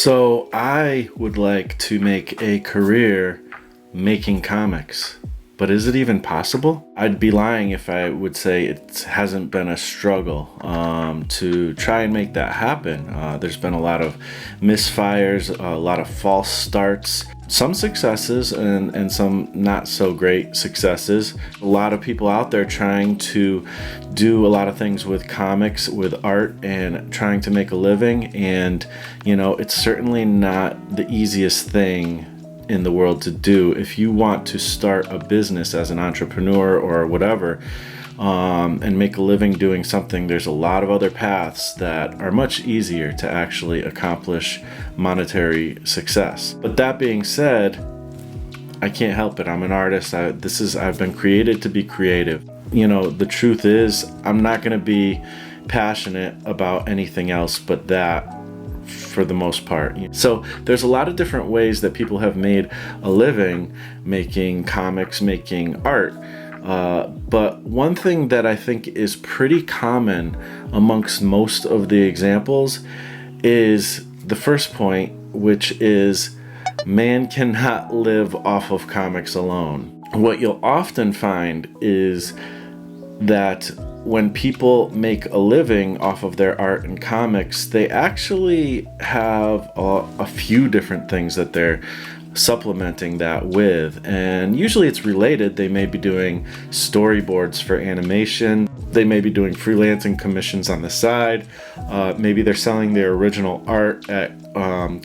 So I would like to make a career making comics, but is it even possible? I'd be lying if I would say it hasn't been a struggle to try and make that happen. There's been a lot of misfires, a lot of false starts, some successes and some not so great successes. A lot of people out there trying to do a lot of things with comics, with art, and trying to make a living. And, it's certainly not the easiest thing in the world to do. If you want to start a business as an entrepreneur or whatever, and make a living doing something, there's a lot of other paths that are much easier to actually accomplish monetary success. But that being said, I can't help it. I'm an artist. I've been created to be creative. The truth is, I'm not going to be passionate about anything else but that for the most part. So there's a lot of different ways that people have made a living making comics, making art. But one thing that I think is pretty common amongst most of the examples is the first point, which is man cannot live off of comics alone. What you'll often find is that when people make a living off of their art and comics, they actually have a few different things that they're supplementing that with, and usually it's related. They may be doing storyboards for animation, they may be doing freelancing commissions on the side, maybe they're selling their original art at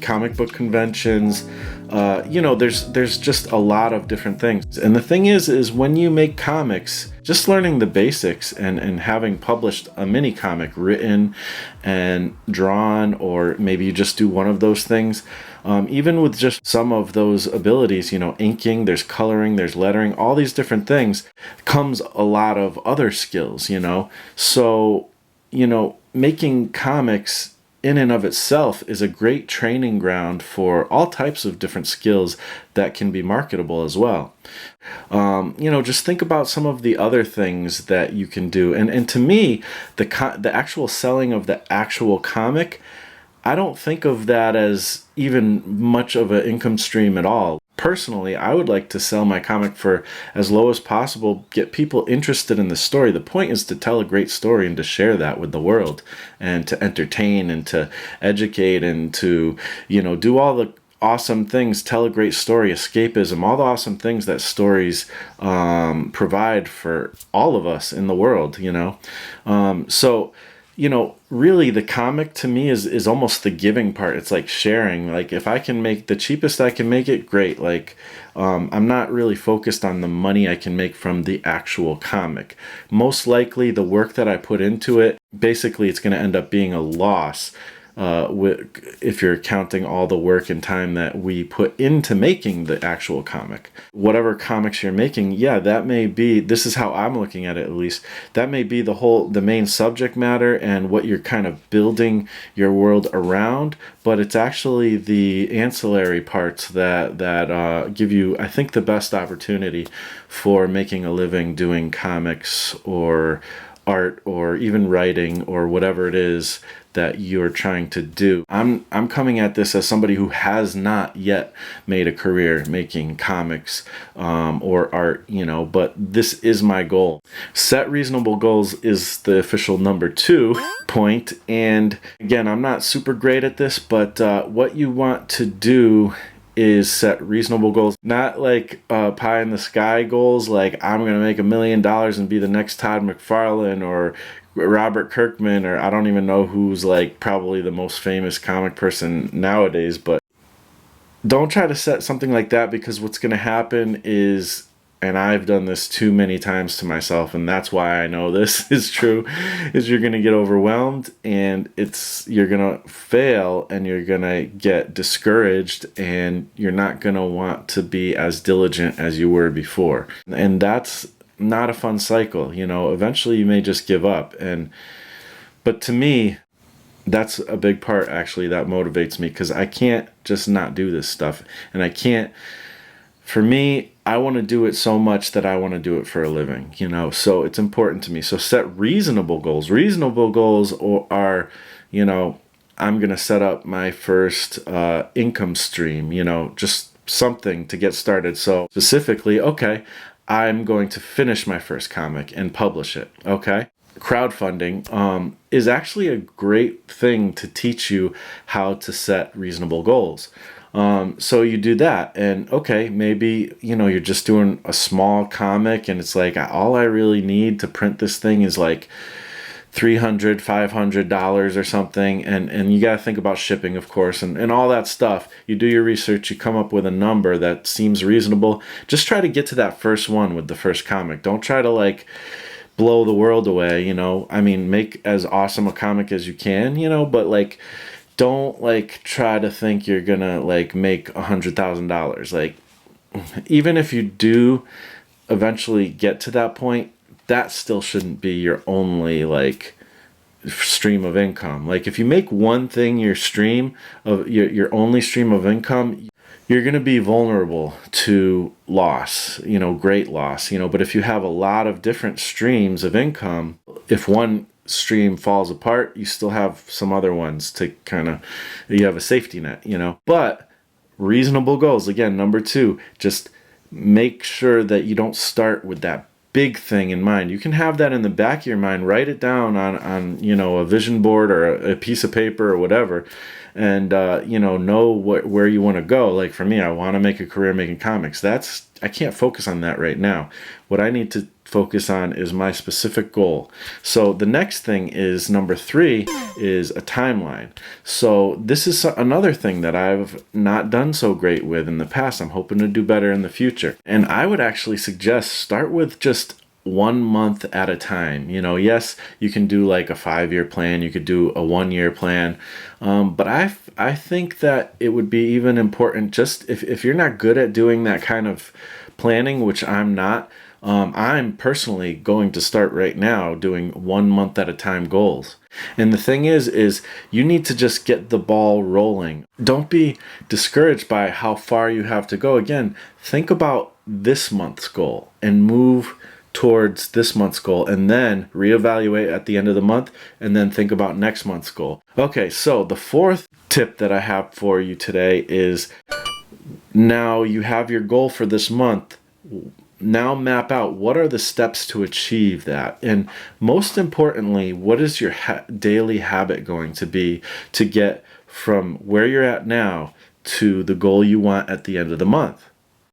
comic book conventions. There's just a lot of different things. And the thing is when you make comics, just learning the basics and having published a mini comic written and drawn, or maybe you just do one of those things, even with just some of those abilities, inking, there's coloring, there's lettering, all these different things, comes a lot of other skills, So, making comics in and of itself is a great training ground for all types of different skills that can be marketable as well. Just think about some of the other things that you can do. And to me, the actual selling of the actual comic, I don't think of that as even much of an income stream at all. Personally, I would like to sell my comic for as low as possible, get people interested in the story. The point is to tell a great story and to share that with the world, and to entertain and to educate and to, do all the awesome things, tell a great story, escapism, all the awesome things that stories provide for all of us in the world, So, really the comic to me is almost the giving part. It's like sharing. Like if I can make the cheapest I can make it, great. Like I'm not really focused on the money I can make from the actual comic. Most likely the work that I put into it, basically it's going to end up being a loss. If you're counting all the work and time that we put into making the actual comic. Whatever comics you're making, that may be, this is how I'm looking at it at least, that may be the main subject matter and what you're kind of building your world around, but it's actually the ancillary parts that give you, I think, the best opportunity for making a living doing comics or art or even writing or whatever it is that you're trying to do. I'm coming at this as somebody who has not yet made a career making comics or art, but this is my goal. Set reasonable goals is the official number 2 point. And again, I'm not super great at this, but what you want to do is set reasonable goals, not like pie in the sky goals, like I'm going to make $1 million and be the next Todd McFarlane or Robert Kirkman, or I don't even know who's like probably the most famous comic person nowadays. But don't try to set something like that, because what's going to happen is, and I've done this too many times to myself, and that's why I know this is true, is you're going to get overwhelmed and you're going to fail and you're going to get discouraged and you're not going to want to be as diligent as you were before. And that's not a fun cycle. Eventually you may just give up. But to me, that's a big part actually that motivates me, because I can't just not do this stuff. And for me, I want to do it so much that I want to do it for a living, so it's important to me. So set reasonable goals. Reasonable goals are, I'm going to set up my first income stream, just something to get started. So specifically, okay, I'm going to finish my first comic and publish it. Okay. Crowdfunding is actually a great thing to teach you how to set reasonable goals. So you do that, and okay, maybe, you're just doing a small comic and it's like, all I really need to print this thing is like $300, $500 or something. And you got to think about shipping, of course, and all that stuff. You do your research, you come up with a number that seems reasonable. Just try to get to that first one with the first comic. Don't try to like blow the world away, I mean, make as awesome a comic as you can, but like, don't like try to think you're gonna like make $100,000. Like, even if you do eventually get to that point, that still shouldn't be your only like stream of income. Like, if you make one thing your stream of your only stream of income, you're going to be vulnerable to loss, great loss, but if you have a lot of different streams of income, if one stream falls apart, you still have some other ones to you have a safety net, But reasonable goals, again, number 2, just make sure that you don't start with that big thing in mind. You can have that in the back of your mind, write it down on a vision board or a piece of paper or whatever, and know where you want to go. Like for me, I want to make a career making comics. I can't focus on that right now. What I need to focus on is my specific goal. So the next thing is number 3 is a timeline. So this is another thing that I've not done so great with in the past. I'm hoping to do better in the future. And I would actually suggest start with just 1 month at a time. Yes, you can do like a 5-year plan. You could do a 1-year plan. But I think that it would be even important, just if you're not good at doing that kind of planning, which I'm not, I'm personally going to start right now doing 1 month at a time goals. And the thing is you need to just get the ball rolling. Don't be discouraged by how far you have to go. Again, think about this month's goal and move towards this month's goal, and then reevaluate at the end of the month, and then think about next month's goal. Okay, so the 4th tip that I have for you today is, now you have your goal for this month. Now map out what are the steps to achieve that. And most importantly, what is your daily habit going to be to get from where you're at now to the goal you want at the end of the month?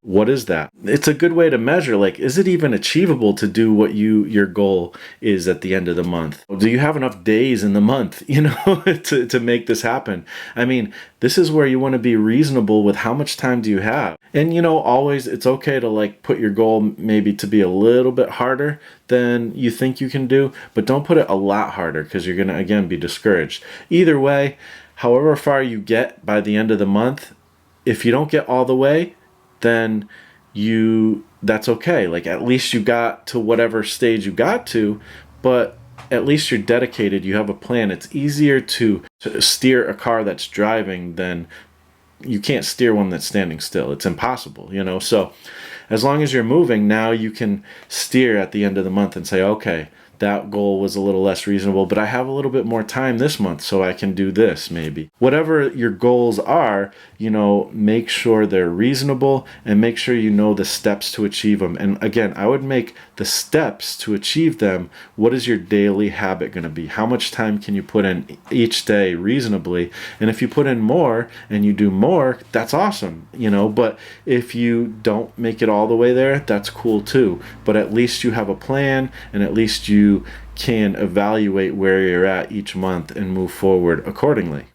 What is that? It's a good way to measure, like, is it even achievable to do what your goal is at the end of the month? Do you have enough days in the month, to make this happen? I mean, this is where you want to be reasonable with how much time do you have. And, always it's okay to like put your goal maybe to be a little bit harder than you think you can do, but don't put it a lot harder, because you're going to, again, be discouraged. Either way, however far you get by the end of the month, if you don't get all the way, then that's okay. Like, at least you got to whatever stage you got to, but at least you're dedicated, you have a plan. It's easier to steer a car that's driving than you can't steer one that's standing still. It's impossible, So as long as you're moving, now you can steer at the end of the month and say, okay, that goal was a little less reasonable, but I have a little bit more time this month, so I can do this maybe. Whatever your goals are, make sure they're reasonable, and make sure you know the steps to achieve them. And again, I would make the steps to achieve them, what is your daily habit going to be? How much time can you put in each day reasonably? And if you put in more and you do more, that's awesome, but if you don't make it all the way there, that's cool too. But at least you have a plan, and at least you can evaluate where you're at each month and move forward accordingly.